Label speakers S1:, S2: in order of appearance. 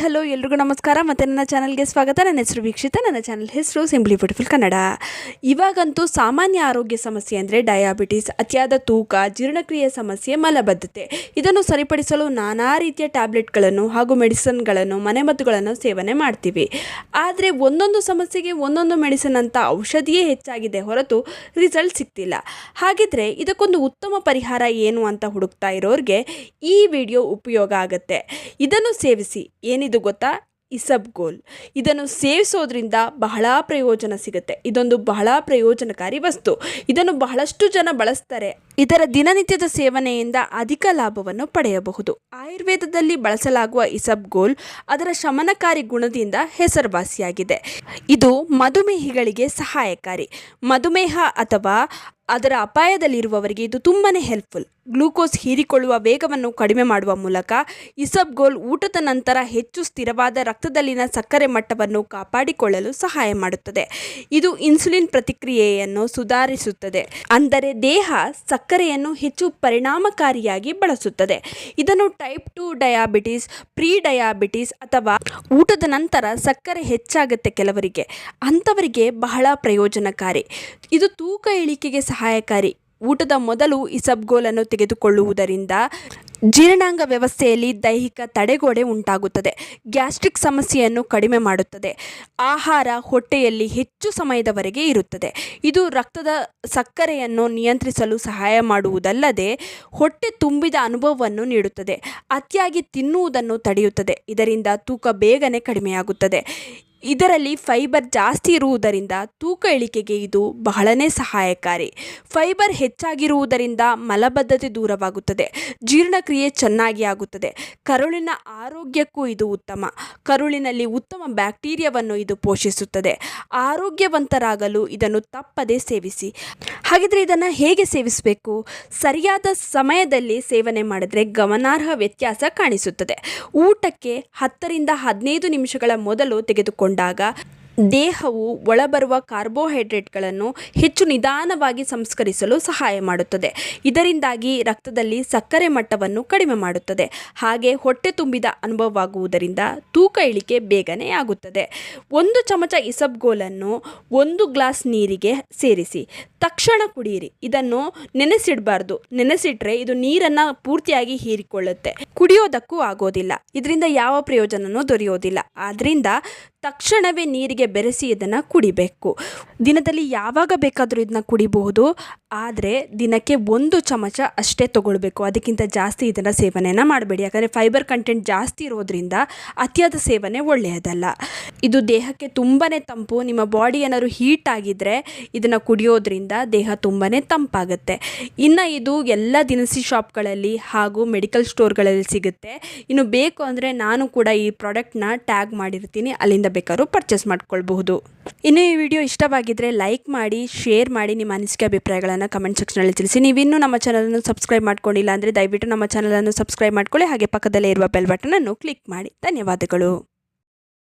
S1: Hello ಎಲ್ರಿಗೂ ನಮಸ್ಕಾರ ಮತ್ತು ನನ್ನ ಚಾನಲ್ಗೆ ಸ್ವಾಗತ. ನನ್ನ ಹೆಸರು ವೀಕ್ಷಿತ. ನನ್ನ ಚಾನಲ್ ಹೆಸರು ಸಿಂಪ್ಲಿ ಬ್ಯೂಟಿಫುಲ್ ಕನ್ನಡ. ಇವಾಗಂತೂ ಸಾಮಾನ್ಯ ಆರೋಗ್ಯ ಸಮಸ್ಯೆ ಅಂದರೆ ಡಯಾಬಿಟಿಸ್, ಅತಿಯಾದ ತೂಕ, ಜೀರ್ಣಕ್ರಿಯೆ ಸಮಸ್ಯೆ, ಮಲಬದ್ಧತೆ. ಇದನ್ನು ಸರಿಪಡಿಸಲು ನಾನಾ ರೀತಿಯ ಟ್ಯಾಬ್ಲೆಟ್ಗಳನ್ನು ಹಾಗೂ ಮೆಡಿಸಿನ್ಗಳನ್ನು, ಮನೆಮದ್ದುಗಳನ್ನು ಸೇವನೆ ಮಾಡ್ತೀವಿ. ಆದರೆ ಒಂದೊಂದು ಸಮಸ್ಯೆಗೆ ಒಂದೊಂದು ಮೆಡಿಸಿನ್ ಅಂತ ಔಷಧಿಯೇ ಹೆಚ್ಚಾಗಿದೆ ಹೊರತು ರಿಸಲ್ಟ್ ಸಿಗ್ತಿಲ್ಲ. ಹಾಗಿದ್ರೆ ಇದಕ್ಕೊಂದು ಉತ್ತಮ ಪರಿಹಾರ ಏನು ಅಂತ ಹುಡುಕ್ತಾ ಇರೋರಿಗೆ ಈ ವಿಡಿಯೋ ಉಪಯೋಗ ಆಗುತ್ತೆ. ಇದನ್ನು ಸೇವಿಸಿ. ಏನಿದು ಗೊತ್ತಾ? ಇಸಬ್ಗೋಲ್. ಇದನ್ನು ಸೇವಿಸೋದ್ರಿಂದ ಬಹಳ ಪ್ರಯೋಜನ ಸಿಗುತ್ತೆ. ಇದೊಂದು ಬಹಳ ಪ್ರಯೋಜನಕಾರಿ ವಸ್ತು. ಇದನ್ನು ಬಹಳಷ್ಟು ಜನ ಬಳಸ್ತಾರೆ. ಇದರ ದಿನನಿತ್ಯದ ಸೇವನೆಯಿಂದ ಅಧಿಕ ಲಾಭವನ್ನು ಪಡೆಯಬಹುದು. ಆಯುರ್ವೇದದಲ್ಲಿ ಬಳಸಲಾಗುವ ಇಸಬ್ಗೋಲ್ ಅದರ ಶಮನಕಾರಿ ಗುಣದಿಂದ ಹೆಸರುವಾಸಿಯಾಗಿದೆ. ಇದು ಮಧುಮೇಹಿಗಳಿಗೆ ಸಹಾಯಕಾರಿ. ಮಧುಮೇಹ ಅಥವಾ ಅದರ ಅಪಾಯದಲ್ಲಿರುವವರಿಗೆ ಇದು ತುಂಬಾ ಹೆಲ್ಪ್ಫುಲ್. ಗ್ಲೂಕೋಸ್ ಹೀರಿಕೊಳ್ಳುವ ವೇಗವನ್ನು ಕಡಿಮೆ ಮಾಡುವ ಮೂಲಕ ಇಸಬ್ಗೋಲ್ ಊಟದ ನಂತರ ಹೆಚ್ಚು ಸ್ಥಿರವಾದ ರಕ್ತದಲ್ಲಿನ ಸಕ್ಕರೆ ಮಟ್ಟವನ್ನು ಕಾಪಾಡಿಕೊಳ್ಳಲು ಸಹಾಯ ಮಾಡುತ್ತದೆ. ಇದು ಇನ್ಸುಲಿನ್ ಪ್ರತಿಕ್ರಿಯೆಯನ್ನು ಸುಧಾರಿಸುತ್ತದೆ, ಅಂದರೆ ದೇಹ ಸಕ್ಕರೆಯನ್ನು ಹೆಚ್ಚು ಪರಿಣಾಮಕಾರಿಯಾಗಿ ಬಳಸುತ್ತದೆ. ಇದನ್ನು ಟೈಪ್ 2 ಡಯಾಬಿಟಿಸ್, ಪ್ರೀ ಡಯಾಬಿಟಿಸ್ ಅಥವಾ ಊಟದ ನಂತರ ಸಕ್ಕರೆ ಹೆಚ್ಚಾಗುತ್ತೆ ಕೆಲವರಿಗೆ, ಅಂಥವರಿಗೆ ಬಹಳ ಪ್ರಯೋಜನಕಾರಿ. ಇದು ತೂಕ ಇಳಿಕೆಗೆ ಸಹಾಯಕಾರಿ. ಊಟದ ಮೊದಲು ಇಸಬ್ಗೋಲನ್ನು ತೆಗೆದುಕೊಳ್ಳುವುದರಿಂದ ಜೀರ್ಣಾಂಗ ವ್ಯವಸ್ಥೆಯಲ್ಲಿ ದೈಹಿಕ ತಡೆಗೋಡೆ ಉಂಟಾಗುತ್ತದೆ. ಗ್ಯಾಸ್ಟ್ರಿಕ್ ಸಮಸ್ಯೆಯನ್ನು ಕಡಿಮೆ ಮಾಡುತ್ತದೆ. ಆಹಾರ ಹೊಟ್ಟೆಯಲ್ಲಿ ಹೆಚ್ಚು ಸಮಯದವರೆಗೆ ಇರುತ್ತದೆ. ಇದು ರಕ್ತದ ಸಕ್ಕರೆಯನ್ನು ನಿಯಂತ್ರಿಸಲು ಸಹಾಯ ಮಾಡುವುದಲ್ಲದೆ ಹೊಟ್ಟೆ ತುಂಬಿದ ಅನುಭವವನ್ನು ನೀಡುತ್ತದೆ. ಅತಿಯಾಗಿ ತಿನ್ನುವುದನ್ನು ತಡೆಯುತ್ತದೆ. ಇದರಿಂದ ತೂಕ ಬೇಗನೆ ಕಡಿಮೆಯಾಗುತ್ತದೆ. ಇದರಲ್ಲಿ ಫೈಬರ್ ಜಾಸ್ತಿ ಇರುವುದರಿಂದ ತೂಕ ಇಳಿಕೆಗೆ ಇದು ಬಹಳನೇ ಸಹಾಯಕಾರಿ. ಫೈಬರ್ ಹೆಚ್ಚಾಗಿರುವುದರಿಂದ ಮಲಬದ್ಧತೆ ದೂರವಾಗುತ್ತದೆ. ಜೀರ್ಣಕ್ರಿಯೆ ಚೆನ್ನಾಗಿ ಆಗುತ್ತದೆ. ಕರುಳಿನ ಆರೋಗ್ಯಕ್ಕೂ ಇದು ಉತ್ತಮ. ಕರುಳಿನಲ್ಲಿ ಉತ್ತಮ ಬ್ಯಾಕ್ಟೀರಿಯಾವನ್ನು ಇದು ಪೋಷಿಸುತ್ತದೆ. ಆರೋಗ್ಯವಂತರಾಗಲು ಇದನ್ನು ತಪ್ಪದೇ ಸೇವಿಸಿ. ಹಾಗಿದ್ರೆ ಇದನ್ನು ಹೇಗೆ ಸೇವಿಸಬೇಕು? ಸರಿಯಾದ ಸಮಯದಲ್ಲಿ ಸೇವನೆ ಮಾಡಿದ್ರೆ ಗಮನಾರ್ಹ ವ್ಯತ್ಯಾಸ ಕಾಣಿಸುತ್ತದೆ. ಊಟಕ್ಕೆ 10 ರಿಂದ 15 ನಿಮಿಷಗಳ ಮೊದಲು ತೆಗೆದುಕೊಂಡಾಗ ದೇಹವು ಒಳಬರುವ ಕಾರ್ಬೋಹೈಡ್ರೇಟ್ಗಳನ್ನು ಹೆಚ್ಚು ನಿಧಾನವಾಗಿ ಸಂಸ್ಕರಿಸಲು ಸಹಾಯ ಮಾಡುತ್ತದೆ. ಇದರಿಂದಾಗಿ ರಕ್ತದಲ್ಲಿ ಸಕ್ಕರೆ ಮಟ್ಟವನ್ನು ಕಡಿಮೆ ಮಾಡುತ್ತದೆ. ಹಾಗೆ ಹೊಟ್ಟೆ ತುಂಬಿದ ಅನುಭವವಾಗುವುದರಿಂದ ತೂಕ ಇಳಿಕೆ ಬೇಗನೆ ಆಗುತ್ತದೆ. 1 ಚಮಚ ಇಸಬ್ಗೋಲನ್ನು 1 ಗ್ಲಾಸ್ ನೀರಿಗೆ ಸೇರಿಸಿ ತಕ್ಷಣ ಕುಡಿಯಿರಿ. ಇದನ್ನು ನೆನೆಸಿಡಬಾರ್ದು. ನೆನೆಸಿಟ್ರೆ ಇದು ನೀರನ್ನು ಪೂರ್ತಿಯಾಗಿ ಹೀರಿಕೊಳ್ಳುತ್ತೆ. ಕುಡಿಯೋದಕ್ಕೂ ಆಗೋದಿಲ್ಲ. ಇದರಿಂದ ಯಾವ ಪ್ರಯೋಜನವೂ ದೊರೆಯೋದಿಲ್ಲ. ಆದ್ದರಿಂದ ತಕ್ಷಣವೇ ನೀರಿಗೆ ಬೆರೆಸಿ ಇದನ್ನು ಕುಡಿಬೇಕು. ದಿನದಲ್ಲಿ ಯಾವಾಗ ಬೇಕಾದರೂ ಇದನ್ನ ಕುಡಿಬಹುದು. ಆದರೆ ದಿನಕ್ಕೆ 1 ಚಮಚ ಅಷ್ಟೇ ತಗೊಳ್ಬೇಕು. ಅದಕ್ಕಿಂತ ಜಾಸ್ತಿ ಇದನ್ನು ಸೇವನೆಯನ್ನು ಮಾಡಬೇಡಿ. ಯಾಕಂದರೆ ಫೈಬರ್ ಕಂಟೆಂಟ್ ಜಾಸ್ತಿ ಇರೋದ್ರಿಂದ ಅತಿಯಾದ ಸೇವನೆ ಒಳ್ಳೆಯದಲ್ಲ. ಇದು ದೇಹಕ್ಕೆ ತುಂಬಾ ತಂಪು. ನಿಮ್ಮ ಬಾಡಿ ಏನಾದ್ರು ಹೀಟ್ ಆಗಿದ್ದರೆ ಇದನ್ನು ಕುಡಿಯೋದ್ರಿಂದ ದೇಹ ತುಂಬಾ ತಂಪಾಗುತ್ತೆ. ಇನ್ನು ಇದು ಎಲ್ಲ ದಿನಸಿ ಶಾಪ್ಗಳಲ್ಲಿ ಹಾಗೂ ಮೆಡಿಕಲ್ ಸ್ಟೋರ್ಗಳಲ್ಲಿ ಸಿಗುತ್ತೆ. ಇನ್ನು ಬೇಕು ಅಂದರೆ ನಾನು ಕೂಡ ಈ ಪ್ರಾಡಕ್ಟ್ನ ಟ್ಯಾಗ್ ಮಾಡಿರ್ತೀನಿ, ಅಲ್ಲಿಂದ ಬೇಕಾದ್ರೂ ಪರ್ಚೇಸ್ ಮಾಡ್ಕೊಳ್ಬಹುದು. ಇನ್ನು ಈ ವಿಡಿಯೋ ಇಷ್ಟವಾಗಿದ್ದರೆ ಲೈಕ್ ಮಾಡಿ, ಶೇರ್ ಮಾಡಿ, ನಿಮ್ಮ ಅನಿಸಿಕೆ ಅಭಿಪ್ರಾಯಗಳನ್ನು ಕಮೆಂಟ್ ಸೆಕ್ಷನಲ್ಲಿ ತಿಳಿಸಿ. ನೀವಿನ್ನೂ ನಮ್ಮ ಚಾನಲನ್ನು ಸಬ್ಸ್ಕ್ರೈಬ್ ಮಾಡ್ಕೊಂಡಿಲ್ಲ ಅಂದರೆ ದಯವಿಟ್ಟು ನಮ್ಮ ಚಾನಲನ್ನು ಸಬ್ಸ್ಕ್ರೈಬ್ ಮಾಡ್ಕೊಳ್ಳಿ. ಹಾಗೆ ಪಕ್ಕದಲ್ಲೇ ಇರುವ ಬೆಲ್ ಬಟನನ್ನು ಕ್ಲಿಕ್ ಮಾಡಿ. ಧನ್ಯವಾದಗಳು.